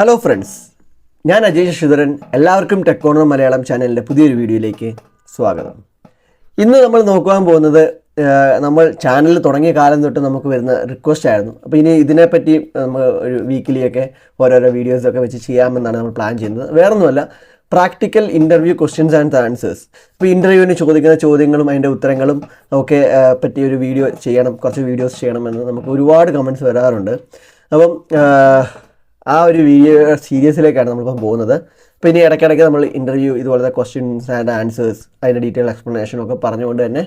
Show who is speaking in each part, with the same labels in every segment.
Speaker 1: Hello friends, ഞാൻ അജയ് ശശിധരൻ. എല്ലാവർക്കും tech corner Malayalam ചാനലിൻ്റെ പുതിയൊരു വീഡിയോയിലേക്ക് സ്വാഗതം. ഇന്ന് നമ്മൾ നോക്കുവാൻ പോകുന്നത് നമ്മൾ ചാനൽ തുടങ്ങിയ കാലം തൊട്ട് നമുക്ക് വരുന്ന റിക്വസ്റ്റ് ആയിരുന്നു. അപ്പോൾ ഇനി ഇതിനെപ്പറ്റി നമ്മൾ ഒരു വീക്കിലിയൊക്കെ ഓരോരോ വീഡിയോസൊക്കെ വെച്ച് ചെയ്യാമെന്നാണ് നമ്മൾ പ്ലാൻ ചെയ്യുന്നത്. വേറൊന്നുമല്ല, practical interview questions and answers. ഇപ്പോൾ ഇൻ്റർവ്യൂവിന് ചോദിക്കുന്ന ചോദ്യങ്ങളും അതിൻ്റെ ഉത്തരങ്ങളും ഒക്കെ പറ്റിയൊരു വീഡിയോ ചെയ്യണം, കുറച്ച് വീഡിയോസ് ചെയ്യണമെന്ന് നമുക്ക് ഒരുപാട് കമൻറ്റ്സ് വരാറുണ്ട്. അപ്പം ആ ഒരു വീഡിയോ സീരീസിലേക്കാണ് നമ്മളിപ്പം പോകുന്നത്. അപ്പോൾ ഇനി ഇടയ്ക്കിടയ്ക്ക് നമ്മൾ ഇൻ്റർവ്യൂ ഇതുപോലത്തെ ക്വസ്റ്റ്യൻസ് ആൻഡ് ആൻസേഴ്സ് അതിൻ്റെ ഡീറ്റെയിൽ എക്സ്പ്ലനേഷനൊക്കെ പറഞ്ഞുകൊണ്ട് തന്നെ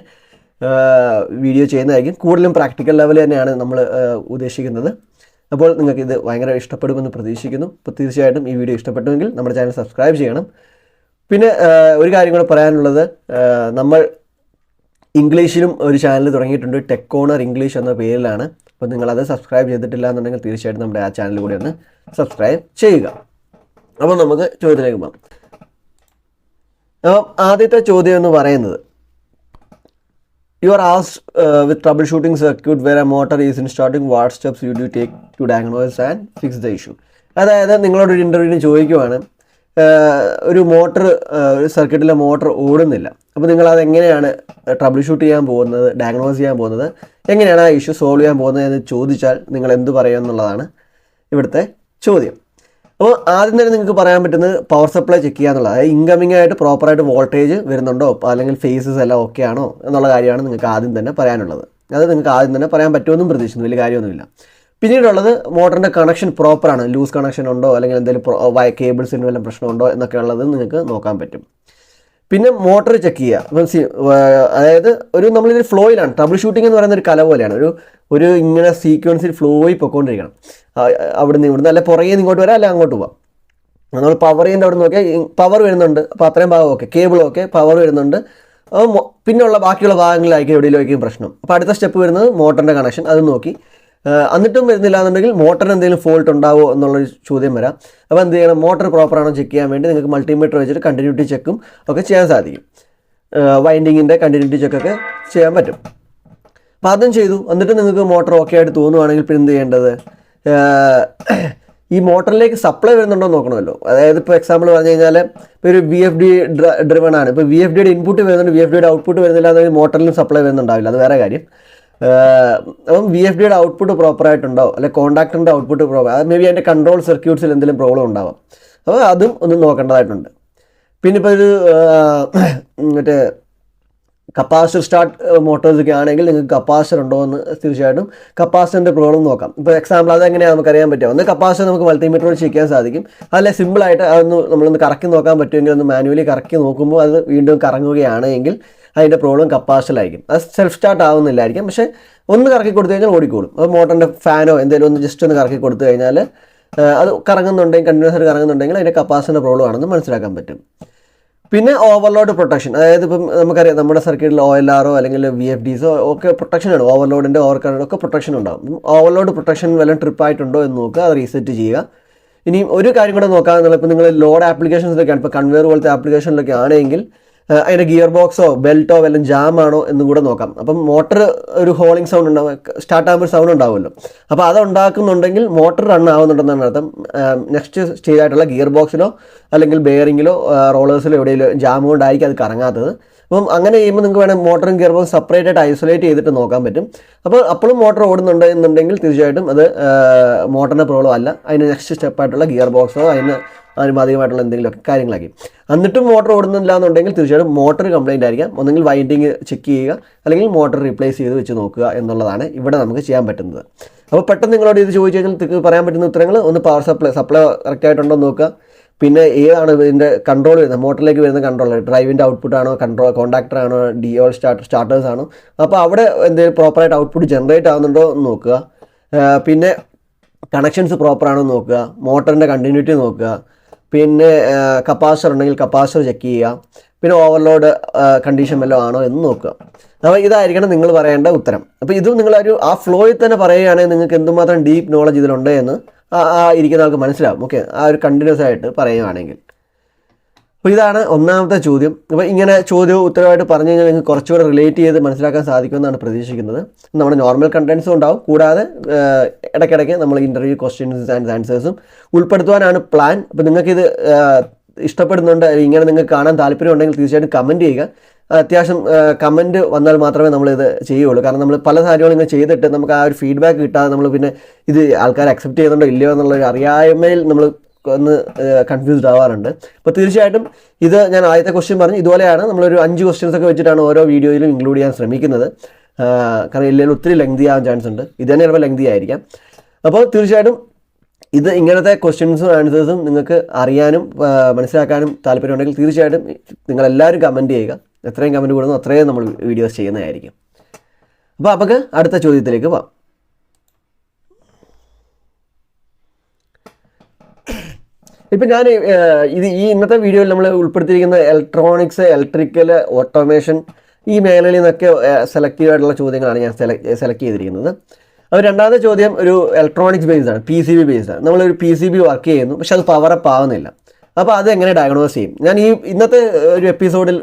Speaker 1: വീഡിയോ ചെയ്യുന്നതായിരിക്കും. കൂടുതലും പ്രാക്ടിക്കൽ ലെവൽ തന്നെയാണ് നമ്മൾ ഉദ്ദേശിക്കുന്നത്. അപ്പോൾ നിങ്ങൾക്ക് ഇത് ഭയങ്കര ഇഷ്ടപ്പെടുമെന്ന് പ്രതീക്ഷിക്കുന്നു. അപ്പോൾ തീർച്ചയായിട്ടും ഈ വീഡിയോ ഇഷ്ടപ്പെട്ടുവെങ്കിൽ നമ്മുടെ ചാനൽ സബ്സ്ക്രൈബ് ചെയ്യണം. പിന്നെ ഒരു കാര്യം കൂടെ പറയാനുള്ളത്, നമ്മൾ ഇംഗ്ലീഷിലും ഒരു ചാനൽ തുടങ്ങിയിട്ടുണ്ട്, ടെക് കോർണർ ഇംഗ്ലീഷ് എന്ന പേരിലാണ്. അപ്പോൾ നിങ്ങളത് സബ്സ്ക്രൈബ് ചെയ്തിട്ടില്ല എന്നുണ്ടെങ്കിൽ തീർച്ചയായിട്ടും നമ്മുടെ ആ ചാനൽ കൂടി ഒന്ന് സബ്സ്ക്രൈബ് ചെയ്യുക. അപ്പോൾ നമുക്ക് ചോദ്യത്തിലേക്ക് പോകാം. അപ്പം ആദ്യത്തെ ചോദ്യം എന്ന് പറയുന്നത്, you are asked with troubleshooting circuit where a motor is in starting, what steps you do take to diagnose and fix the issue. അതായത് നിങ്ങളോടൊരു ഇൻ്റർവ്യൂവിന് ചോദിക്കുവാണ്, ഒരു മോട്ടർ, ഒരു സർക്യൂട്ടിലെ മോട്ടർ ഓടുന്നില്ല. അപ്പോൾ നിങ്ങളത് എങ്ങനെയാണ് ട്രബിൾ ഷൂട്ട് ചെയ്യാൻ പോകുന്നത്, ഡയഗ്നോസ് ചെയ്യാൻ പോകുന്നത്, എങ്ങനെയാണ് ആ ഇഷ്യൂ സോൾവ് ചെയ്യാൻ പോകുന്നത് എന്ന് ചോദിച്ചാൽ നിങ്ങൾ എന്ത് പറയുക എന്നുള്ളതാണ് ഇവിടുത്തെ ചോദ്യം. അപ്പോൾ ആദ്യം തന്നെ നിങ്ങൾക്ക് പറയാൻ പറ്റുന്നത് പവർ സപ്ലൈ ചെക്ക് ചെയ്യുക എന്നുള്ളത്. അതായത് ഇൻകമിംഗ് ആയിട്ട് പ്രോപ്പറായിട്ട് വോൾട്ടേജ് വരുന്നുണ്ടോ, അല്ലെങ്കിൽ ഫേസസ് എല്ലാം ഓക്കെ ആണോ എന്നുള്ള കാര്യമാണ് നിങ്ങൾക്ക് ആദ്യം തന്നെ പറയാനുള്ളത്. അത് നിങ്ങൾക്ക് ആദ്യം തന്നെ പറയാൻ പറ്റുമെന്നും പ്രതീക്ഷിക്കുന്നു, വലിയ കാര്യമൊന്നുമില്ല. പിന്നീടുള്ളത് മോട്ടറിൻ്റെ കണക്ഷൻ പ്രോപ്പറാണ്, ലൂസ് കണക്ഷൻ ഉണ്ടോ, അല്ലെങ്കിൽ എന്തെങ്കിലും കേബിൾസിന് വല്ല പ്രശ്നമുണ്ടോ എന്നൊക്കെ ഉള്ളത് നിങ്ങൾക്ക് നോക്കാൻ പറ്റും. പിന്നെ മോട്ടർ ചെക്ക് ചെയ്യുക. അപ്പം അതായത് നമ്മളിതൊരു ഫ്ലോയിലാണ്. ട്രബിൾ ഷൂട്ടിംഗ് എന്ന് പറയുന്ന ഒരു കല പോലെയാണ്. ഒരു ഇങ്ങനെ സീക്വൻസിൽ ഫ്ലോയിൽ പൊയ്ക്കൊണ്ടിരിക്കണം. ഇവിടുന്ന് അല്ല പുറകെ നിന്ന് ഇങ്ങോട്ട് വരാം, അല്ല അങ്ങോട്ട് പോവാം. നമ്മൾ പവർ ചെയ്യുന്ന അവിടെ നിന്ന് നോക്കിയാൽ പവർ വരുന്നുണ്ട്, അപ്പോൾ അത്രയും ഭാഗം ഓക്കെ, കേബിൾ ഓക്കെ, പവർ വരുന്നുണ്ട്. പിന്നെയുള്ള ബാക്കിയുള്ള ഭാഗങ്ങളിലായിരിക്കും എവിടെയെങ്കിലും പ്രശ്നം. അപ്പോൾ അടുത്ത സ്റ്റെപ്പ് വരുന്നത് മോട്ടറിൻ്റെ കണക്ഷൻ, അത് നോക്കി. എന്നിട്ടും വരുന്നില്ല എന്നുണ്ടെങ്കിൽ മോട്ടറിന് എന്തെങ്കിലും ഫോൾട്ട് ഉണ്ടാവുമോ എന്നുള്ളൊരു ചോദ്യം വരാം. അപ്പോൾ എന്ത് ചെയ്യണം, മോട്ടർ പ്രോപ്പറാണോ ചെക്ക് ചെയ്യാൻ വേണ്ടി നിങ്ങൾക്ക് മൾട്ടിമീറ്റർ വെച്ചിട്ട് കണ്ടിന്യൂറ്റി ചെക്കും ഒക്കെ ചെയ്യാൻ സാധിക്കും. വൈൻഡിങ്ങിൻ്റെ കണ്ടിന്യൂറ്റി ചെക്കൊക്കെ ചെയ്യാൻ പറ്റും. അപ്പോൾ അതും ചെയ്തു. എന്നിട്ട് നിങ്ങൾക്ക് മോട്ടർ ഓക്കെ ആയിട്ട് തോന്നുവാണെങ്കിൽ പിന്നെ എന്ത് ചെയ്യേണ്ടത്, ഈ മോട്ടറിലേക്ക് സപ്ലൈ വരുന്നുണ്ടോ എന്ന് നോക്കണമല്ലോ. അതായത് ഇപ്പോൾ എക്സാമ്പിൾ പറഞ്ഞു കഴിഞ്ഞാൽ, ഇപ്പോൾ ഒരു VFD ഡ്രിവൺ ആണ്. ഇപ്പോൾ VFDയുടെ ഇൻപുട്ട് വരുന്നുണ്ട്, VFDയുടെ ഔട്ട്പുട്ട് വരുന്നില്ല എന്നുണ്ടെങ്കിൽ മോട്ടറിലും സപ്ലൈ വരുന്നുണ്ടാവില്ല, അത് വേറെ കാര്യം. അപ്പം VFDയുടെ ഔട്ട്പുട്ട് പ്രോപ്പറായിട്ടുണ്ടോ, അല്ലെങ്കിൽ കോണ്ടാക്ടറിൻ്റെ ഔട്ട്പുട്ട് പ്രോപ്പർ, അത് മേ ബി അതിൻ്റെ കൺട്രോൾ സർക്യൂട്ട്സിൽ എന്തെങ്കിലും പ്രോബ്ലം ഉണ്ടാവാം. അപ്പോൾ അതും ഒന്ന് നോക്കേണ്ടതായിട്ടുണ്ട്. പിന്നെ ഇപ്പോൾ ഒരു മറ്റേ കപ്പാസിറ്റർ സ്റ്റാർട്ട് മോട്ടോഴ്സൊക്കെ ആണെങ്കിൽ നിങ്ങൾക്ക് കപ്പാസിറ്റർ ഉണ്ടോ എന്ന് തീർച്ചയായിട്ടും കപ്പാസിറ്ററിൻ്റെ പ്രോബ്ലം നോക്കാം. ഇപ്പോൾ എക്സാമ്പിൾ അതെങ്ങനെയാണ് നമുക്കറിയാൻ പറ്റുക. ഒന്ന് കപ്പാസിറ്റർ നമുക്ക് മൾട്ടിമീറ്ററോട് ചെക്ക് ചെയ്യാൻ സാധിക്കും. അല്ലെ സിമ്പിളായിട്ട് അതൊന്ന് നമ്മളൊന്ന് കറക്കി നോക്കാൻ പറ്റുമെങ്കിൽ ഒന്ന് മാനുവലി കറക്കി നോക്കുമ്പോൾ അത് വീണ്ടും കറങ്ങുകയാണെങ്കിൽ അതിൻ്റെ പ്രോബ്ലം കപ്പാസിറ്ററിലായിരിക്കും. അത് സെൽഫ് സ്റ്റാർട്ട് ആവുന്നില്ലായിരിക്കും, പക്ഷേ ഒന്ന് കറക്കി കൊടുത്തു കഴിഞ്ഞാൽ ഓടിക്കോളും. അത് മോട്ടറിൻ്റെ ഫാനോ എന്തെങ്കിലും ഒന്ന് ജസ്റ്റ് ഒന്ന് കറക്കി കൊടുത്തു കഴിഞ്ഞാൽ അത് കറങ്ങുന്നുണ്ടെങ്കിൽ, കണ്ടിന്യൂസ് ആയിട്ട് കറങ്ങുന്നുണ്ടെങ്കിൽ അതിൻ്റെ കപ്പാസിറ്ററിൻ്റെ പ്രോബ്ലം ആണെന്ന് മനസ്സിലാക്കാൻ പറ്റും. പിന്നെ ഓവർലോഡ് പ്രൊട്ടക്ഷൻ, അതായത് ഇപ്പം നമുക്കറിയാം നമ്മുടെ സർക്യൂട്ടിൽ OLR അല്ലെങ്കിൽ VFDs ഒക്കെ പ്രൊട്ടക്ഷനാണ്. ഓവർലോഡിൻ്റെ ഓവർ കറണ്ട് ഒക്കെ പ്രൊട്ടക്ഷൻ ഉണ്ടാകും. ഓവർലോഡ് പ്രൊട്ടക്ഷൻ വല്ലതും ട്രിപ്പായിട്ടുണ്ടോ എന്ന് നോക്കുക, അത് റീസെറ്റ് ചെയ്യുക. ഇനി ഒരു കാര്യം കൂടെ നോക്കാമെന്നുള്ള, ഇപ്പോൾ നിങ്ങൾ ലോഡ് ആപ്ലിക്കേഷൻസിലൊക്കെയാണ്, ഇപ്പോൾ കൺവെയർ പോലത്തെ ആപ്ലിക്കേഷനിലൊക്കെ ആണെങ്കിൽ അതിൻ്റെ ഗിയർ ബോക്സോ ബെൽറ്റോ വല്ലതും ജാം ആണോ എന്നും കൂടെ നോക്കാം. അപ്പം മോട്ടർ ഒരു ഹോളിംഗ് സൗണ്ട് ഉണ്ടാവും, സ്റ്റാർട്ട് ആകുമ്പോൾ സൗണ്ട് ഉണ്ടാവുമല്ലോ. അപ്പോൾ അത് ഉണ്ടാക്കുന്നുണ്ടെങ്കിൽ മോട്ടർ റൺ ആവുന്നുണ്ടെന്നാണ് അർത്ഥം. നെക്സ്റ്റ് സ്റ്റേജായിട്ടുള്ള ഗിയർ ബോക്സിലോ അല്ലെങ്കിൽ ബെയറിങ്ങിലോ റോളേഴ്സിലോ എവിടെയെങ്കിലും ജാം കൊണ്ടായിരിക്കും അത് കറങ്ങാത്തത്. അപ്പം അങ്ങനെ ചെയ്യുമ്പോൾ നിങ്ങൾക്ക് വേണം മോട്ടറും ഗിയർ ബോക്സ് സെപ്പറേറ്റ് ആയിട്ട് ഐസൊലേറ്റ് ചെയ്തിട്ട് നോക്കാൻ പറ്റും. അപ്പോൾ അപ്പോഴും മോട്ടർ ഓടുന്നുണ്ട് എന്നുണ്ടെങ്കിൽ തീർച്ചയായിട്ടും അത് മോട്ടറിൻ്റെ പ്രോബ്ലം അല്ല, അതിന് നെക്സ്റ്റ് സ്റ്റെപ്പായിട്ടുള്ള ഗിയർ ബോക്സോ അനുപാതികമായിട്ടുള്ള എന്തെങ്കിലുമൊക്കെ കാര്യങ്ങളാക്കി. എന്നിട്ടും മോട്ടർ ഓടുന്നില്ല എന്നുണ്ടെങ്കിൽ തീർച്ചയായിട്ടും മോട്ടർ കംപ്ലൈൻറ്റ് ആയിരിക്കാം. ഒന്നെങ്കിൽ വൈൻഡിങ് ചെക്ക് ചെയ്യുക, അല്ലെങ്കിൽ മോട്ടർ റീപ്ലേസ് ചെയ്ത് വെച്ച് നോക്കുക എന്നുള്ളതാണ് ഇവിടെ നമുക്ക് ചെയ്യാൻ പറ്റുന്നത്. അപ്പോൾ പെട്ടെന്ന് നിങ്ങളോട് ഇത് ചോദിച്ചു കഴിഞ്ഞാൽ നിങ്ങൾക്ക് പറയാൻ പറ്റുന്ന ഉത്തരങ്ങൾ, ഒന്ന് പവർ സപ്ലൈ കറക്റ്റായിട്ടുണ്ടോ എന്ന് നോക്കുക. പിന്നെ ഏതാണ് ഇതിൻ്റെ കൺട്രോൾ വരുന്നത്, മോട്ടറിലേക്ക് വരുന്ന കൺട്രോൾ, ഡ്രൈവിൻ്റെ ഔട്ട്പുട്ട് ആണോ, കോണ്ടാക്ടർ ആണോ, DOL സ്റ്റാർട്ടേഴ്സ് ആണോ, അപ്പോൾ അവിടെ എന്തെങ്കിലും പ്രോപ്പറായിട്ട് ഔട്ട്പുട്ട് ജനറേറ്റ് ആവുന്നുണ്ടോ എന്ന് നോക്കുക. പിന്നെ കണക്ഷൻസ് പ്രോപ്പറാണോ എന്ന് നോക്കുക, മോട്ടറിൻ്റെ കണ്ടിന്യൂറ്റി നോക്കുക. പിന്നെ കപ്പാസിറ്റർ ഉണ്ടെങ്കിൽ കപ്പാസിറ്റർ ചെക്ക് ചെയ്യുക. പിന്നെ ഓവർലോഡ് കണ്ടീഷൻ വല്ലതും ആണോ എന്ന് നോക്കുക. അപ്പോൾ ഇതായിരിക്കണം നിങ്ങൾ പറയേണ്ട ഉത്തരം. അപ്പോൾ ഇതും നിങ്ങളൊരു ആ ഫ്ലോയിൽ തന്നെ പറയുകയാണെങ്കിൽ നിങ്ങൾക്ക് എന്തുമാത്രം ഡീപ്പ് നോളജ് ഇതിലുണ്ട് എന്ന് ഇരിക്കുന്ന ആൾക്ക് മനസ്സിലാവും. ഓക്കെ, ആ ഒരു കണ്ടിന്യൂസ് ആയിട്ട് പറയുകയാണെങ്കിൽ. അപ്പോൾ ഇതാണ് ഒന്നാമത്തെ ചോദ്യം. അപ്പോൾ ഇങ്ങനെ ചോദ്യവും ഉത്തരവായിട്ട് പറഞ്ഞു കഴിഞ്ഞാൽ നിങ്ങൾക്ക് കുറച്ചുകൂടെ റിലേറ്റ് ചെയ്ത് മനസ്സിലാക്കാൻ സാധിക്കുമെന്നാണ് പ്രതീക്ഷിക്കുന്നത്. നമ്മുടെ നോർമൽ കണ്ടൻസും ഉണ്ടാവും, കൂടാതെ ഇടയ്ക്കിടയ്ക്ക് നമ്മൾ ഇൻ്റർവ്യൂ ക്വസ്റ്റ്യൻസ് ആൻഡ് ആൻസേഴ്സും ഉൾപ്പെടുത്തുവാനാണ് പ്ലാൻ. അപ്പോൾ നിങ്ങൾക്കിത് ഇഷ്ടപ്പെടുന്നുണ്ട്, ഇങ്ങനെ നിങ്ങൾക്ക് കാണാൻ താല്പര്യം ഉണ്ടെങ്കിൽ തീർച്ചയായിട്ടും കമൻറ്റ് ചെയ്യുക. അത്യാവശ്യം കമൻറ്റ് വന്നാൽ മാത്രമേ നമ്മളിത് ചെയ്യുള്ളൂ. കാരണം നമ്മൾ പല കാര്യങ്ങളും ഇങ്ങനെ ചെയ്തിട്ട് നമുക്ക് ആ ഒരു ഫീഡ്ബാക്ക് കിട്ടാതെ നമ്മൾ പിന്നെ ഇത് ആൾക്കാർ അക്സെപ്റ്റ് ചെയ്യുന്നുണ്ടോ ഇല്ലയോ എന്നുള്ളൊരു അറിയായ്മയിൽ നമ്മൾ ഒന്ന് കൺഫ്യൂസ്ഡ് ആവാറുണ്ട്. അപ്പോൾ തീർച്ചയായിട്ടും ഇത് ഞാൻ ആദ്യത്തെ ക്വസ്റ്റ്യൻ പറഞ്ഞു, ഇതുപോലെയാണ് നമ്മളൊരു 5 ക്വസ്റ്റ്യൻസ് ഒക്കെ വെച്ചിട്ടാണ് ഓരോ വീഡിയോയിലും ഇൻക്ലൂഡ് ചെയ്യാൻ ശ്രമിക്കുന്നത്. കാരണം ഇല്ലെങ്കിൽ ഒത്തിരി ലെങ്തി ആവാൻ ചാൻസ് ഉണ്ട്, ഇത് തന്നെ ചിലപ്പോൾ ലെങ്തി ആയിരിക്കാം. അപ്പോൾ തീർച്ചയായിട്ടും ഇത് ഇങ്ങനത്തെ ക്വസ്റ്റ്യൻസും ആൻസേഴ്സും നിങ്ങൾക്ക് അറിയാനും മനസ്സിലാക്കാനും താല്പര്യമുണ്ടെങ്കിൽ തീർച്ചയായിട്ടും നിങ്ങളെല്ലാവരും കമൻറ്റ് ചെയ്യുക. എത്രയും കമൻറ്റ് കൂടുന്നു അത്രയും നമ്മൾ വീഡിയോസ് ചെയ്യുന്നതായിരിക്കും. അപ്പോൾ നമുക്ക് അടുത്ത ചോദ്യത്തിലേക്ക് പോകാം. ഇപ്പം ഞാൻ ഈ ഇന്നത്തെ വീഡിയോയിൽ നമ്മൾ ഉൾപ്പെടുത്തിയിരിക്കുന്ന ഇലക്ട്രോണിക്സ്, ഇലക്ട്രിക്കൽ, ഓട്ടോമേഷൻ ഈ മേഖലയിൽ നിന്നൊക്കെ സെലക്റ്റീവ് ആയിട്ടുള്ള ചോദ്യങ്ങളാണ് ഞാൻ സെലക്ട് ചെയ്തിരിക്കുന്നത്. അപ്പോൾ രണ്ടാമത്തെ ചോദ്യം ഒരു ഇലക്ട്രോണിക്സ് ബേസ്ഡ് ആണ്, PCB ബേസ്ഡ് ആണ്. നമ്മളൊരു PCB വർക്ക് ചെയ്യുന്നു, പക്ഷെ അത് പവറപ്പ് ആവുന്നില്ല. അപ്പോൾ അത് എങ്ങനെ ഡയഗ്നോസ് ചെയ്യും? ഞാൻ ഈ ഇന്നത്തെ ഒരു എപ്പിസോഡിൽ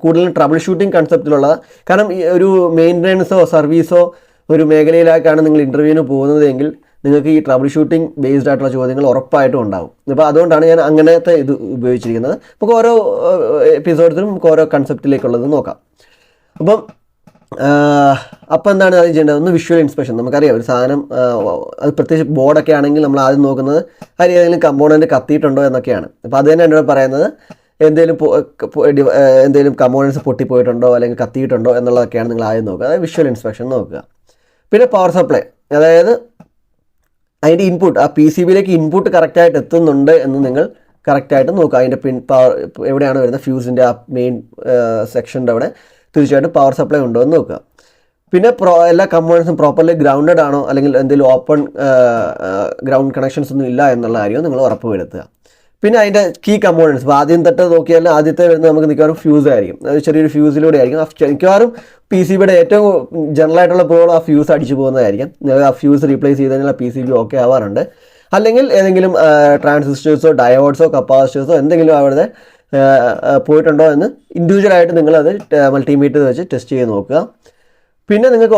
Speaker 1: കൂടുതലും ട്രബിൾ ഷൂട്ടിംഗ് കൺസെപ്റ്റിലുള്ളത്. കാരണം ഒരു മെയിൻ്റനൻസോ സർവീസോ ഒരു മേഖലയിലേക്കാണ് നിങ്ങൾ ഇൻ്റർവ്യൂവിന് പോകുന്നതെങ്കിൽ നിങ്ങൾക്ക് ഈ ട്രബിൾ ഷൂട്ടിംഗ് ബേസ്ഡ് ആയിട്ടുള്ള ചോദ്യങ്ങൾ ഉറപ്പായിട്ടും ഉണ്ടാവും. അപ്പോൾ അതുകൊണ്ടാണ് ഞാൻ അങ്ങനത്തെ ഇത് ഉപയോഗിച്ചിരിക്കുന്നത്. നമുക്ക് ഓരോ എപ്പിസോഡ്സിലും നമുക്ക് ഓരോ കൺസെപ്റ്റിലേക്കുള്ളത് നോക്കാം. അപ്പം എന്താണ് ആദ്യം ചെയ്യേണ്ടത്? ഒന്ന് വിഷ്വൽ ഇൻസ്പെക്ഷൻ. നമുക്കറിയാം ഒരു സാധനം, അത് പ്രത്യേകിച്ച് ബോർഡൊക്കെ ആണെങ്കിൽ നമ്മൾ ആദ്യം നോക്കുന്നത് അതിൽ ഏതെങ്കിലും കമ്പോണൻറ്റ് കത്തിയിട്ടുണ്ടോ എന്നൊക്കെയാണ്. അപ്പോൾ അത് തന്നെ എന്നോട് പറയുന്നത് എന്തെങ്കിലും കമ്പോണൻസ് പൊട്ടിപ്പോയിട്ടുണ്ടോ അല്ലെങ്കിൽ കത്തിയിട്ടുണ്ടോ എന്നുള്ളതൊക്കെയാണ് നിങ്ങൾ ആദ്യം നോക്കുക. അതായത് വിഷ്വൽ ഇൻസ്പെക്ഷൻ നോക്കുക. പിന്നെ പവർ സപ്ലൈ, അതായത് അതിൻ്റെ ഇൻപുട്ട്, ആ PCBയിലേക്ക് ഇൻപുട്ട് കറക്റ്റായിട്ട് എത്തുന്നുണ്ട് എന്ന് നിങ്ങൾ കറക്റ്റായിട്ട് നോക്കുക. അതിൻ്റെ പവർ എവിടെയാണ് വരുന്നത്, ഫ്യൂസിൻ്റെ ആ മെയിൻ സെക്ഷൻ്റെ അവിടെ തീർച്ചയായിട്ടും പവർ സപ്ലൈ ഉണ്ടോ എന്ന് നോക്കുക. പിന്നെ എല്ലാ കമ്പോണൻസും പ്രോപ്പർലി ഗ്രൗണ്ടഡ് ആണോ അല്ലെങ്കിൽ എന്തെങ്കിലും ഓപ്പൺ ഗ്രൗണ്ട് കണക്ഷൻസ് ഒന്നും ഇല്ല എന്നുള്ള കാര്യവും നിങ്ങൾ ഉറപ്പ് വരുത്തുക. പിന്നെ അതിൻ്റെ കീ കമ്പോണൻസ്, ഇപ്പോൾ ആദ്യം തൊട്ട് നോക്കിയാൽ ആദ്യത്തെ വരുന്നത് നമുക്ക് മിക്കവാറും ഫ്യൂസ് ആയിരിക്കും. അത് ചെറിയൊരു ഫ്യൂസിലൂടെ ആയിരിക്കും. മിക്കവാറും PCBയുടെ ഏറ്റവും ജനറൽ ആയിട്ടുള്ള പ്രോബ്ലം ആ ഫ്യൂസ് അടിച്ചു പോകുന്നതായിരിക്കും. ആ ഫ്യൂസ് റീപ്ലേസ് ചെയ്ത് കഴിഞ്ഞാൽ PCB ഓക്കെ ആവാറുണ്ട്. അല്ലെങ്കിൽ ഏതെങ്കിലും ട്രാൻസിസ്റ്റേഴ്സോ ഡയോഡ്സോ കപ്പാസിറ്റേഴ്സോ എന്തെങ്കിലും അവിടെ പോയിട്ടുണ്ടോ എന്ന് ഇൻഡിവിജ്വലായിട്ട് നിങ്ങളത് മൾട്ടിമീറ്റർ വെച്ച് ടെസ്റ്റ് ചെയ്ത് നോക്കുക. പിന്നെ നിങ്ങൾക്ക്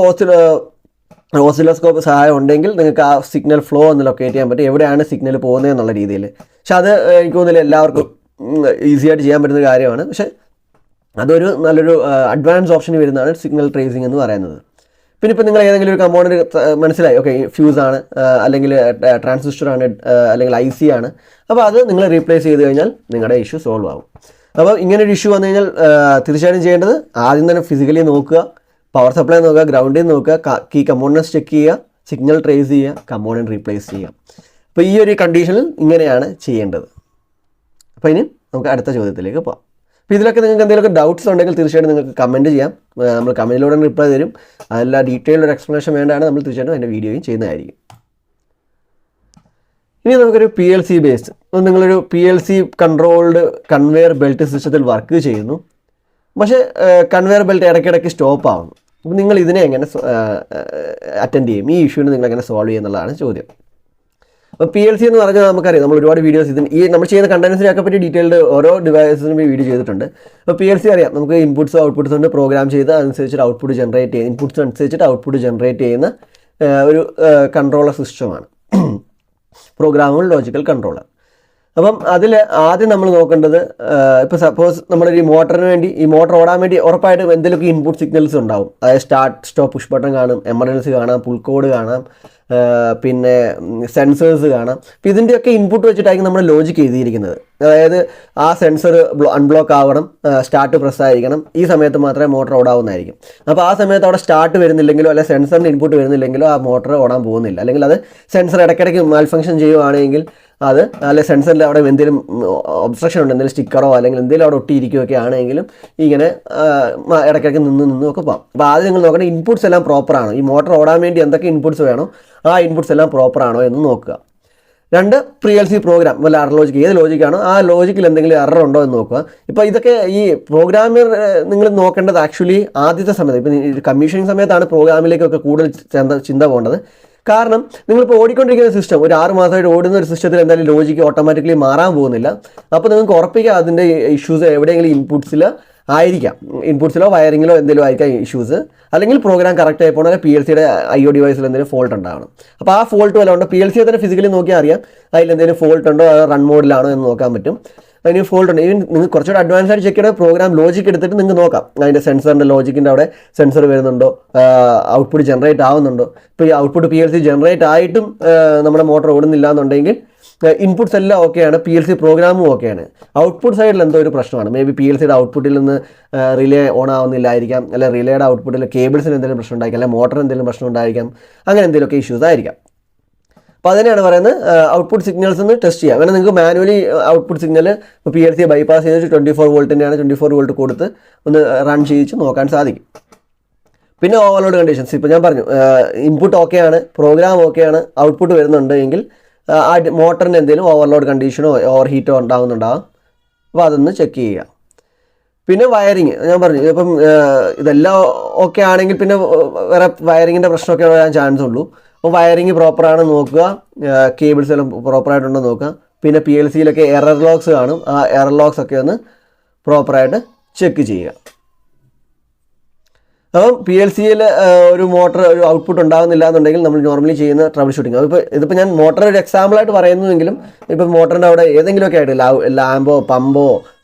Speaker 1: ഓസിലോസ്കോപ്പ് സഹായം ഉണ്ടെങ്കിൽ നിങ്ങൾക്ക് ആ സിഗ്നൽ ഫ്ലോ ഒന്ന് ലൊക്കേറ്റ് ചെയ്യാൻ പറ്റും, എവിടെയാണ് സിഗ്നൽ പോകുന്നത് എന്നുള്ള രീതിയിൽ. പക്ഷെ അത് എനിക്ക് തോന്നുന്നില്ല എല്ലാവർക്കും ഈസി ആയിട്ട് ചെയ്യാൻ പറ്റുന്ന കാര്യമാണ്. പക്ഷേ അതൊരു നല്ലൊരു അഡ്വാൻസ് ഓപ്ഷൻ വരുന്നതാണ് സിഗ്നൽ ട്രേസിംഗ് എന്ന് പറയുന്നത്. പിന്നെ ഇപ്പോൾ നിങ്ങൾ ഏതെങ്കിലും ഒരു കമ്പോണൻറ്റ് മനസ്സിലായി, ഓക്കെ ഫ്യൂസാണ് അല്ലെങ്കിൽ ട്രാൻസിസ്റ്ററാണ് അല്ലെങ്കിൽ IC ആണ്, അപ്പോൾ അത് നിങ്ങൾ റീപ്ലേസ് ചെയ്ത് കഴിഞ്ഞാൽ നിങ്ങളുടെ ഇഷ്യൂ സോൾവ് ആകും. അപ്പോൾ ഇങ്ങനെ ഒരു ഇഷ്യൂ വന്നു കഴിഞ്ഞാൽ തീർച്ചയായിട്ടും ചെയ്യേണ്ടത് ആദ്യം തന്നെ ഫിസിക്കലി നോക്കുക, പവർ സപ്ലൈ നോക്കുക, ഗ്രൗണ്ടിൽ നോക്കുക, കീ കമ്പോണൻസ് ചെക്ക് ചെയ്യുക, സിഗ്നൽ ട്രേസ് ചെയ്യുക, കമ്പോണൻറ്റ് റീപ്ലേസ് ചെയ്യുക. അപ്പോൾ ഈ ഒരു കണ്ടീഷനിൽ ഇങ്ങനെയാണ് ചെയ്യേണ്ടത്. അപ്പോൾ ഇനി നമുക്ക് അടുത്ത ചോദ്യത്തിലേക്ക് പോകാം. അപ്പോൾ ഇതിലൊക്കെ നിങ്ങൾക്ക് എന്തെങ്കിലുമൊക്കെ ഡൗട്ട്സ് ഉണ്ടെങ്കിൽ തീർച്ചയായിട്ടും നിങ്ങൾക്ക് കമൻറ്റ് ചെയ്യാം. നമ്മൾ കമൻറ്റിലൂടെ റിപ്ലൈ തരും. അതെല്ലാം ഡീറ്റെയിൽഡ് ഒരു എക്സ്പ്ലനേഷൻ വേണ്ടാണ് നമ്മൾ തീർച്ചയായിട്ടും അതിൻ്റെ വീഡിയോയും ചെയ്യുന്നതായിരിക്കും. ഇനി നമുക്കൊരു PLC ബേസ്ഡ്, നിങ്ങളൊരു PLC കൺട്രോൾഡ് കൺവെയർ ബെൽറ്റ് സിസ്റ്റത്തിൽ വർക്ക് ചെയ്യുന്നു, പക്ഷേ കൺവെയർ ബെൽറ്റ് ഇടയ്ക്കിടയ്ക്ക് സ്റ്റോപ്പ് ആവുന്നു. അപ്പോൾ നിങ്ങൾ ഇതിനെ എങ്ങനെ അറ്റൻഡ് ചെയ്യും? ഈ ഇഷ്യൂവിനെ നിങ്ങൾ എങ്ങനെ സോൾവ് ചെയ്യുന്നുള്ളതാണ് ചോദ്യം. അപ്പോൾ PLC എന്ന് പറഞ്ഞാൽ നമുക്കറിയാം, നമ്മൾ ഒരുപാട് വീഡിയോസ് നമ്മൾ ചെയ്യുന്ന കണ്ടൻസിനെയൊക്കെ പറ്റി ഡീറ്റെയിൽഡ് ഓരോ ഡിവൈസിനും വീഡിയോ ചെയ്തിട്ടുണ്ട്. അപ്പോൾ PLC അറിയാം, നമുക്ക് ഇൻപുട്സ് ഔട്ട്പുട്ട്സ് കൊണ്ട് പ്രോഗ്രാം ചെയ്ത് അതനുസരിച്ചിട്ട് ഔട്ട്പുട്ട് ജനറേറ്റ് ചെയ്യുന്ന, ഇൻപുട്സ് അനുസരിച്ചിട്ട് ഔട്ട്പുട്ട് ജനറേറ്റ് ചെയ്യുന്ന ഒരു കൺട്രോളർ സിസ്റ്റമാണ് പ്രോഗ്രാമബിൾ ലോജിക്കൽ കൺട്രോളർ. അപ്പം അതിൽ ആദ്യം നമ്മൾ നോക്കേണ്ടത്, ഇപ്പോൾ സപ്പോസ് നമ്മളൊരു മോട്ടറിന് വേണ്ടി, ഈ മോട്ടർ ഓടാൻ വേണ്ടി ഉറപ്പായിട്ടും എന്തെങ്കിലുമൊക്കെ ഇൻപുട്ട് സിഗ്നൽസ് ഉണ്ടാവും. അതായത് സ്റ്റാർട്ട്, സ്റ്റോപ്പ്, പുഷ് ബട്ടൺ കാണും, എമർജൻസി കാണാം, പുൾ കോഡ് കാണാം, പിന്നെ സെൻസേഴ്സ് കാണാം. അപ്പോൾ ഇതിൻ്റെയൊക്കെ ഇൻപുട്ട് വെച്ചിട്ടായിരിക്കും നമ്മൾ ലോജിക്ക് എഴുതിയിരിക്കുന്നത്. അതായത് ആ സെൻസർ അൺബ്ലോക്ക് ആവണം, സ്റ്റാർട്ട് പ്രസ് ആയിരിക്കണം, ഈ സമയത്ത് മാത്രമേ മോട്ടർ ഓടാവുന്നതായിരിക്കും. അപ്പോൾ ആ സമയത്ത് അവിടെ സ്റ്റാർട്ട് വരുന്നില്ലെങ്കിലോ അല്ലെങ്കിൽ സെൻസറിൻ്റെ ഇൻപുട്ട് വരുന്നില്ലെങ്കിലോ ആ മോട്ടർ ഓടാൻ പോകുന്നില്ല. അല്ലെങ്കിൽ അത് സെൻസർ ഇടയ്ക്കിടയ്ക്ക് മാൽഫങ്ഷൻ ചെയ്യുവാണെങ്കിൽ അത്, അല്ലെ സെൻസറിൽ അവിടെ എന്തെങ്കിലും ഒബ്സ്ട്രക്ഷൻ ഉണ്ട്, എന്തെങ്കിലും സ്റ്റിക്കറോ അല്ലെങ്കിൽ എന്തെങ്കിലും അവിടെ ഒട്ടിയിരിക്കുകയൊക്കെ ആണെങ്കിലും ഇങ്ങനെ ഇടയ്ക്കിടയ്ക്ക് നിന്നൊക്കെ പോകാം. അപ്പോൾ ആദ്യം നിങ്ങൾ നോക്കേണ്ട ഇൻപുട്സ് എല്ലാം പ്രോപ്പറാണോ, ഈ മോട്ടർ ഓടാൻ വേണ്ടി എന്തൊക്കെ ഇൻപുട്സ് വേണോ ആ ഇൻപുട്സ് എല്ലാം പ്രോപ്പറാണോ എന്ന് നോക്കുക. 2, PLC പ്രോഗ്രാം, വല്ല ലോജിക്ക്, ഏത് ലോജിക്കാണോ ആ ലോജിക്കിൽ എന്തെങ്കിലും എറർ ഉണ്ടോ എന്ന് നോക്കുക. ഇപ്പോൾ ഇതൊക്കെ ഈ പ്രോഗ്രാമർ നിങ്ങൾ നോക്കേണ്ടത് ആക്ച്വലി ആദ്യത്തെ സമയത്ത്, ഇപ്പോൾ കമ്മീഷനിങ് സമയത്താണ് പ്രോഗ്രാമിലേക്കൊക്കെ കൂടുതൽ ചിന്ത പോകേണ്ടത്. കാരണം നിങ്ങളിപ്പോൾ ഓടിക്കൊണ്ടിരിക്കുന്ന സിസ്റ്റം ഒരു 6 മാസമായിട്ട് ഓടുന്ന ഒരു സിസ്റ്റത്തിൽ എന്തായാലും ലോജിക്ക് ഓട്ടോമാറ്റിക്കലി മാറാൻ പോകുന്നില്ല. അപ്പോൾ നിങ്ങൾക്ക് ഉറപ്പിക്കുക അതിൻ്റെ ഇഷ്യൂസ് എവിടെയെങ്കിലും ആയിരിക്കാം, ഇൻപുട്സിലോ വയറിങ്ങിലോ എന്തെങ്കിലും ആയിരിക്കാം ഇഷ്യൂസ്, അല്ലെങ്കിൽ പ്രോഗ്രാം കറക്റ്റ് ആയി പോകണം, അല്ലെങ്കിൽ PLCയുടെ IO ഡിവൈസിൽ എന്തെങ്കിലും ഫോൾട്ട് ഉണ്ടാവണം. അപ്പോൾ ആ ഫോൾട്ട് വല്ല ഉണ്ട് PLCയെ തന്നെ ഫിസിക്കലി നോക്കിയാൽ അറിയാം അതിലെന്തെങ്കിലും ഫോൾട്ട് ഉണ്ടോ, അത് റൺ മോഡിലാണോ എന്ന് നോക്കാൻ പറ്റും. അതിന് ഫോൾട്ട് ഉണ്ട്. ഈവൻ നിങ്ങൾ കുറച്ചുകൂടെ അഡ്വാൻസ് ആയിട്ട് ചെക്ക് ചെയ്യണ പ്രോഗ്രാം ലോജിക്ക് എടുത്തിട്ട് നിങ്ങൾക്ക് നോക്കാം അതിൻ്റെ സെൻസറിൻ്റെ ലോജിക്കിൻ്റെ അവിടെ സെൻസർ വരുന്നുണ്ടോ, ഔട്ട്പുട്ട് ജനറേറ്റ് ആവുന്നുണ്ടോ. ഇപ്പോൾ ഈ ഔട്ട്പുട്ട് PLC ജനറേറ്റ് ആയിട്ടും നമ്മുടെ മോട്ടോർ ഓടുന്നില്ല എന്നുണ്ടെങ്കിൽ ഇൻപുട്സ് എല്ലാം ഓക്കെയാണ്, PLC പ്രോഗ്രാമും ഓക്കെയാണ്. ഔട്ട്പുട്ട് സൈഡിൽ എന്തോ ഒരു പ്രശ്നമാണ്. മേ ബി PLCയുടെ ഔട്ട്പുട്ടിൽ നിന്ന് റിലേ ഓൺ ആവുന്നില്ലായിരിക്കാം, അല്ലെങ്കിൽ റിലേയുടെ ഔട്ട്പുട്ടിൽ കേബിൾസിന് എന്തെങ്കിലും പ്രശ്നം ഉണ്ടായിരിക്കാം, അല്ലെങ്കിൽ മോട്ടർ എന്തെങ്കിലും പ്രശ്നം ഉണ്ടായിരിക്കാം, അങ്ങനെ എന്തെങ്കിലുമൊക്കെ ഇഷ്യൂസ് ആയിരിക്കാം. അപ്പോൾ അതിനെയാണ് പറയുന്നത് ഔട്ട്പുട്ട് സിഗ്നൽസ് ഒന്ന് ടെസ്റ്റ് ചെയ്യുക. അങ്ങനെ നിങ്ങൾക്ക് മാനുവലി ഔട്ട്പുട്ട് സിഗ്നൽ ഇപ്പോൾ PLC ബൈപ്പാസ് ചെയ്തിട്ട് 24 വോൾട്ടിൻ്റെയാണ് 24 വോൾട്ട് കൊടുത്ത് ഒന്ന് റൺ ചെയ്യിച്ച് നോക്കാൻ സാധിക്കും. പിന്നെ ഓവർലോഡ് കണ്ടീഷൻസ് ഇപ്പോൾ ഞാൻ പറഞ്ഞു, ഇൻപുട്ട് ഓക്കെയാണ്, പ്രോഗ്രാം ഓക്കെയാണ്, ഔട്ട്പുട്ട് വരുന്നുണ്ട് എങ്കിൽ ആ മോട്ടറിന് എന്തെങ്കിലും ഓവർലോഡ് കണ്ടീഷനോ ഓവർ ഹീറ്റോ ഉണ്ടാകുന്നുണ്ടാകും. അപ്പോൾ അതൊന്ന് ചെക്ക് ചെയ്യുക. പിന്നെ വയറിങ് ഞാൻ പറഞ്ഞു, ഇപ്പം ഇതെല്ലാം ഓക്കെ ആണെങ്കിൽ പിന്നെ വേറെ വയറിങ്ങിൻ്റെ പ്രശ്നമൊക്കെ വരാൻ ചാൻസ് ഉള്ളൂ. അപ്പോൾ വയറിങ് പ്രോപ്പറാണെന്ന് നോക്കുക, കേബിൾസ് എല്ലാം പ്രോപ്പറായിട്ടുണ്ടോ നോക്കുക. പിന്നെ PLCയിലൊക്കെ എറർ ലോഗ്സ് കാണും, ആ എറർ ലോഗ്സ് ഒക്കെ ഒന്ന് പ്രോപ്പറായിട്ട് ചെക്ക് ചെയ്യുക. അപ്പം PLCയിൽ ഒരു മോട്ടർ ഒരു ഔട്ട്പുട്ട് ഉണ്ടാകുന്നില്ല എന്നുണ്ടെങ്കിൽ നമ്മൾ നോർമലി ചെയ്യുന്ന ട്രബിൾ ഷൂട്ടിങ്. ഇതിപ്പോൾ ഞാൻ മോട്ടർ ഒരു എക്സാമ്പിളായിട്ട് ഇപ്പം മോട്ടറിൻ്റെ അവിടെ ഏതെങ്കിലുമൊക്കെ ആയിട്ട് ലാമ്പോ പമ്പോ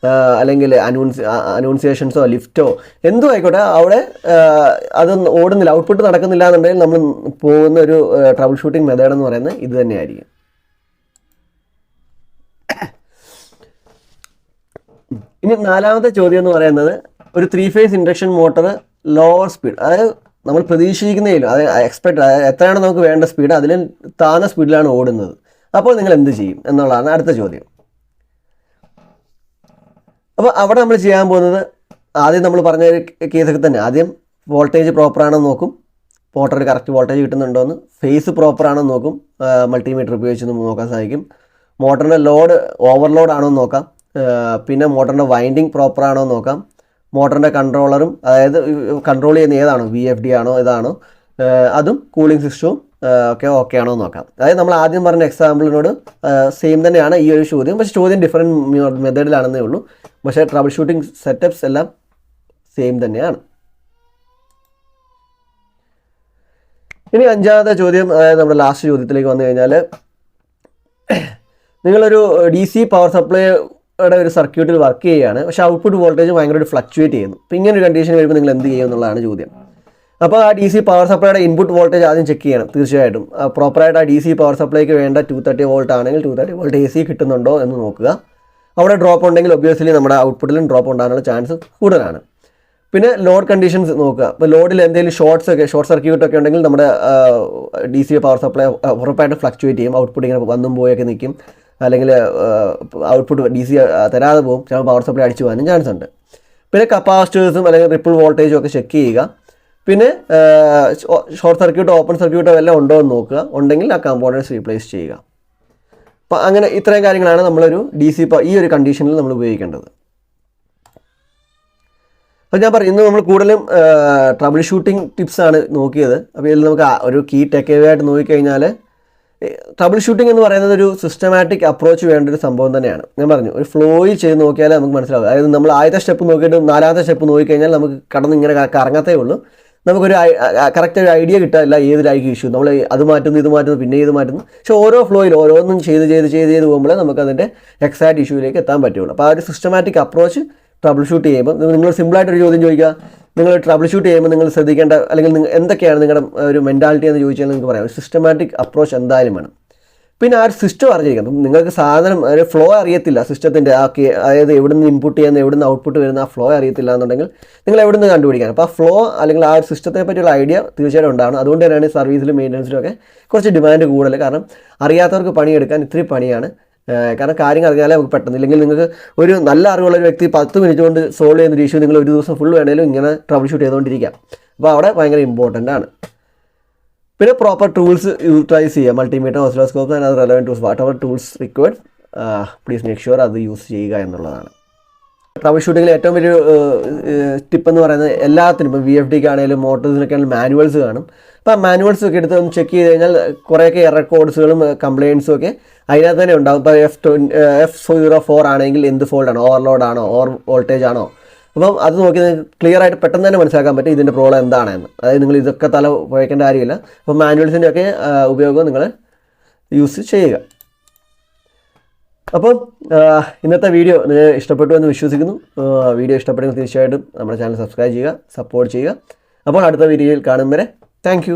Speaker 1: അല്ലെങ്കിൽ അനൗൺസിയേഷൻസോ ലിഫ്റ്റോ എന്തോ ആയിക്കോട്ടെ, അവിടെ അത് ഓടുന്നില്ല, ഔട്ട്പുട്ട് നടക്കുന്നില്ല എന്നുണ്ടെങ്കിൽ നമ്മൾ പോകുന്ന ഒരു ട്രബിൾ ഷൂട്ടിംഗ് മെത്തേഡ് എന്ന് പറയുന്നത് ഇത് തന്നെയായിരിക്കും. ഇനി 4ാമത്തെ ചോദ്യം എന്ന് പറയുന്നത് ഒരു 3 phase induction motor lower speed, അതായത് നമ്മൾ പ്രതീക്ഷിക്കുന്നതിലും അത് എത്രയാണ് നമുക്ക് വേണ്ട സ്പീഡ് അതിലും താഴ്ന്ന സ്പീഡിലാണ് ഓടുന്നത്. അപ്പോൾ നിങ്ങൾ എന്ത് ചെയ്യും എന്നുള്ളതാണ് അടുത്ത ചോദ്യം. അപ്പോൾ അവിടെ നമ്മൾ ചെയ്യാൻ പോകുന്നത് ആദ്യം നമ്മൾ പറഞ്ഞ കേസൊക്കെ തന്നെ, ആദ്യം വോൾട്ടേജ് പ്രോപ്പറാണെന്ന് നോക്കും, മോട്ടറിൽ കറക്റ്റ് വോൾട്ടേജ് കിട്ടുന്നുണ്ടോ എന്ന്. ഫേസ് പ്രോപ്പറാണെന്ന് നോക്കും, മൾട്ടിമീറ്റർ ഉപയോഗിച്ച് നോക്കാൻ സാധിക്കും. മോട്ടറിൻ്റെ ലോഡ് ഓവർലോഡ് ആണോ എന്ന് നോക്കാം. പിന്നെ മോട്ടറിൻ്റെ വൈൻഡിങ് പ്രോപ്പറാണോ എന്ന് നോക്കാം. മോട്ടറിൻ്റെ കൺട്രോളറും, അതായത് കൺട്രോൾ ചെയ്യുന്ന ഏതാണോ, VFD ആണോ ഇതാണോ, അതും കൂളിംഗ് സിസ്റ്റവും ഓക്കെ ആണോ എന്ന് നോക്കാം. അതായത് നമ്മൾ ആദ്യം പറഞ്ഞ എക്സാമ്പിളിനോട് സെയിം തന്നെയാണ് ഈ ഒരു ചോദ്യം, പക്ഷേ ചോദ്യം ഡിഫറെൻറ്റ് മെത്തേഡിലാണെന്നേ ഉള്ളൂ. പക്ഷേ ട്രബിൾ ഷൂട്ടിംഗ് സെറ്റപ്സ് എല്ലാം സെയിം തന്നെയാണ്. ഇനി 5ാമത്തെ ചോദ്യം, അതായത് നമ്മുടെ ലാസ്റ്റ് ചോദ്യത്തിലേക്ക് വന്നു കഴിഞ്ഞാൽ, നിങ്ങളൊരു DC പവർ സപ്ലൈയുടെ ഒരു സർക്യൂട്ടിൽ വർക്ക് ചെയ്യുകയാണ്, പക്ഷേ ഔട്ട്പുട്ട് വോൾട്ടേജ് ഭയങ്കരമായിട്ട് ഫ്ലക്ച്വേറ്റ് ചെയ്യുന്നു. അപ്പോൾ ഇങ്ങനെ ഒരു കണ്ടീഷൻ വരുമ്പോൾ നിങ്ങൾ എന്ത് ചെയ്യും എന്നുള്ളതാണ് ചോദ്യം. അപ്പോൾ ആ DC പവർ സപ്ലൈയുടെ ഇൻപുട്ട് വോൾട്ടേജ് ആദ്യം ചെക്ക് ചെയ്യണം. തീർച്ചയായിട്ടും പ്രോപ്പറായിട്ട് ആ DC പവർ സപ്ലൈക്ക് വേണ്ട 230 വോൾട്ട് ആണെങ്കിൽ 230 വോൾട്ട് AC കിട്ടുന്നുണ്ടോ എന്ന് നോക്കുക. അവിടെ ഡ്രോപ്പ് ഉണ്ടെങ്കിൽ ഒബ്വിയസ്ലി നമ്മുടെ ഔട്ട്പുട്ടിലും ഡ്രോപ്പ് ഉണ്ടാകാനുള്ള ചാൻസ് കൂടുതലാണ്. പിന്നെ ലോഡ് കണ്ടീഷൻസ് നോക്കുക. ഇപ്പോൾ ലോഡിൽ എന്തെങ്കിലും ഷോർട്ട് സർക്യൂട്ടൊക്കെ ഉണ്ടെങ്കിൽ നമ്മുടെ DC പവർ സപ്ലൈ ഉറപ്പായിട്ട് ഫ്ലക്ച്വേറ്റ് ചെയ്യും. ഔട്ട്പുട്ട് ഇങ്ങനെ വന്നും പോയൊക്കെ നിൽക്കും, അല്ലെങ്കിൽ ഔട്ട്പുട്ട് DC തരാതെ പോകും, ചിലപ്പോൾ പവർ സപ്ലൈ അടിച്ചു പോകാനും ചാൻസ് ഉണ്ട്. പിന്നെ കപ്പാസിറ്റേഴ്സും അല്ലെങ്കിൽ റിപ്പിൾ വോൾട്ടേജും ഒക്കെ ചെക്ക് ചെയ്യുക. പിന്നെ ഷോർട്ട് സർക്യൂട്ടോ ഓപ്പൺ സർക്യൂട്ടോ എല്ലാം ഉണ്ടോ എന്ന് നോക്കുക. ഉണ്ടെങ്കിൽ ആ കമ്പോണൻസ് റീപ്ലേസ് ചെയ്യുക. അപ്പോൾ അങ്ങനെ ഇത്രയും കാര്യങ്ങളാണ് നമ്മളൊരു DC ഈ ഒരു കണ്ടീഷനിൽ നമ്മൾ ഉപയോഗിക്കേണ്ടത്. അപ്പോൾ ഞാൻ പറയും, ഇന്ന് നമ്മൾ കൂടുതലും ട്രബിൾ ഷൂട്ടിംഗ് ടിപ്സാണ് നോക്കിയത്. അപ്പോൾ ഇതിൽ നമുക്ക് ഒരു കീ ടേക്ക് അവേ ആയിട്ട് നോക്കിക്കഴിഞ്ഞാൽ, ട്രബിൾ ഷൂട്ടിംഗ് എന്ന് പറയുന്നത് ഒരു സിസ്റ്റമാറ്റിക് അപ്രോച്ച് വേണ്ട ഒരു സംഭവം തന്നെയാണ്. ഞാൻ പറഞ്ഞു, ഒരു ഫ്ലോയിൽ ചെയ്ത് നോക്കിയാലേ നമുക്ക് മനസ്സിലാവും. അതായത് നമ്മൾ ആദ്യത്തെ സ്റ്റെപ്പ് നോക്കിയിട്ട് 4ാമത്തെ സ്റ്റെപ്പ് നോക്കിക്കഴിഞ്ഞാൽ നമുക്ക് കടന്ന് ഇങ്ങനെ കറങ്ങത്തേ ഉള്ളൂ. നമുക്കൊരു കറക്റ്റ് ഒരു ഐഡിയ കിട്ടാനില്ല ഏതിലായിരിക്കും ഇഷ്യൂ. നമ്മൾ അത് മാറ്റുന്നു, ഇത് മാറ്റുന്നു, പിന്നെ ഇത് മാറ്റുന്നു. പക്ഷേ ഓരോ ഫ്ലോയിൽ ഓരോന്നും ചെയ്ത് പോകുമ്പോഴേ നമുക്കതിൻ്റെ എക്സാക്റ്റ് ഇഷ്യൂയിലേക്ക് എത്താൻ പറ്റുള്ളൂ. അപ്പോൾ ആ ഒരു സിസ്റ്റമാറ്റിക് അപ്രോച്ച് ട്രബിൾ ഷൂട്ട് ചെയ്യുമ്പോൾ നിങ്ങൾ സിമ്പിളായിട്ടൊരു ചോദ്യം ചോദിക്കുക. നിങ്ങൾ ട്രബിൾ ഷൂട്ട് ചെയ്യുമ്പോൾ നിങ്ങൾ ശ്രദ്ധിക്കേണ്ട അല്ലെങ്കിൽ എന്തൊക്കെയാണ് നിങ്ങളുടെ ഒരു മെൻറ്റാലിറ്റി എന്ന് ചോദിച്ചാൽ നിങ്ങൾക്ക് പറയാം. സിസ്റ്റമാറ്റിക് അപ്രോച്ച് എന്തായാലും വേണം. പിന്നെ ആ ഒരു സിസ്റ്റം അറിഞ്ഞിരിക്കണം. നിങ്ങൾക്ക് സാധനം ഒരു ഫ്ലോ അറിയത്തില്ല സിസ്റ്റത്തിൻ്റെ, അതായത് എവിടുന്ന് ഇൻപുട്ട് ചെയ്യുന്ന എവിടുന്ന് ഔട്ട്പുട്ട് വരുന്ന ആ ഫ്ലോ അറിയത്തില്ല എന്നുണ്ടെങ്കിൽ നിങ്ങൾ എവിടുന്ന് കണ്ടുപിടിക്കാൻ. അപ്പോൾ ആ ഫ്ലോ അല്ലെങ്കിൽ ആ ഒരു സിസ്റ്റത്തെ പറ്റിയുള്ള ഐഡിയ തീർച്ചയായിട്ടും ഉണ്ടാവണം. അതുകൊണ്ട് തന്നെയാണ് സർവീസിലും മെയിൻ്റനൻസിലും ഒക്കെ കുറച്ച് ഡിമാൻഡ് കൂടുതൽ. കാരണം അറിയാത്തവർക്ക് പണിയെടുക്കാൻ ഇത്തിരി പണിയാണ്. കാരണം കാര്യങ്ങൾ അറിഞ്ഞാലേ നമുക്ക് പെട്ടെന്ന്, ഇല്ലെങ്കിൽ നിങ്ങൾക്ക് ഒരു നല്ല അറിവുള്ള ഒരു വ്യക്തി 10 മിനിറ്റ് കൊണ്ട് സോൾവ് ചെയ്യുന്ന ഒരു ഇഷ്യൂ നിങ്ങൾ ഒരു ദിവസം ഫുൾ വേണേലും ഇങ്ങനെ ട്രബിൾ ഷൂട്ട് ചെയ്തുകൊണ്ടിരിക്കാം. അപ്പോൾ അവിടെ ഭയങ്കര ഇമ്പോർട്ടൻ്റ് ആണ്. പിന്നെ പ്രോപ്പർ ടൂൾസ് യൂട്ടിലൈസ് ചെയ്യുക. മൾട്ടിമീറ്റർ, ഓസിലോസ്കോപ്പ് ആൻഡ് അത് relevant tools, what ever tools required please make sure അത് യൂസ് ചെയ്യുക എന്നുള്ളതാണ്. ട്രബിൾ ഷൂട്ടിങ്ങിൽ ഏറ്റവും വലിയൊരു ടിപ്പ് എന്ന് പറയുന്നത് എല്ലാത്തിനും ഇപ്പോൾ VFDക്ക് ആണെങ്കിലും മോട്ടോഴ്സിനൊക്കെ ആണെങ്കിലും മാനുവൽസ് കാണും. അപ്പോൾ ആ മാനുവൽസ് ഒക്കെ എടുത്ത് ഒന്ന് ചെക്ക് ചെയ്ത് കഴിഞ്ഞാൽ കുറേയൊക്കെ എറർ കോഡ്സുകളും കംപ്ലയിൻസും ഒക്കെ അതിനകത്ത് തന്നെ ഉണ്ടാകും. ഇപ്പോൾ F04 ആണെങ്കിൽ എന്ത് ഫോൾട്ടാണോ, ഓവർലോഡ് ആണോ, ഓവർ വോൾട്ടേജ് ആണോ, അപ്പം അത് നോക്കി ക്ലിയർ ആയിട്ട് പെട്ടെന്ന് തന്നെ മനസ്സിലാക്കാൻ പറ്റും ഇതിൻ്റെ പ്രോബ്ലം എന്താണെന്ന്. അതായത് നിങ്ങൾ ഇതൊക്കെ തല പോയേക്കേണ്ട കാര്യമില്ല. അപ്പോൾ മാനുവൽസിൻ്റെ ഒക്കെ ഉപയോഗം നിങ്ങൾ യൂസ് ചെയ്യുക. അപ്പം ഇന്നത്തെ വീഡിയോ നിങ്ങൾ ഇഷ്ടപ്പെട്ടു എന്ന് വിശ്വസിക്കുന്നു. വീഡിയോ ഇഷ്ടപ്പെടുമെങ്കിൽ തീർച്ചയായിട്ടും നമ്മുടെ ചാനൽ സബ്സ്ക്രൈബ് ചെയ്യുക, സപ്പോർട്ട് ചെയ്യുക. അപ്പോൾ അടുത്ത വീഡിയോയിൽ കാണും വരെ താങ്ക് യു.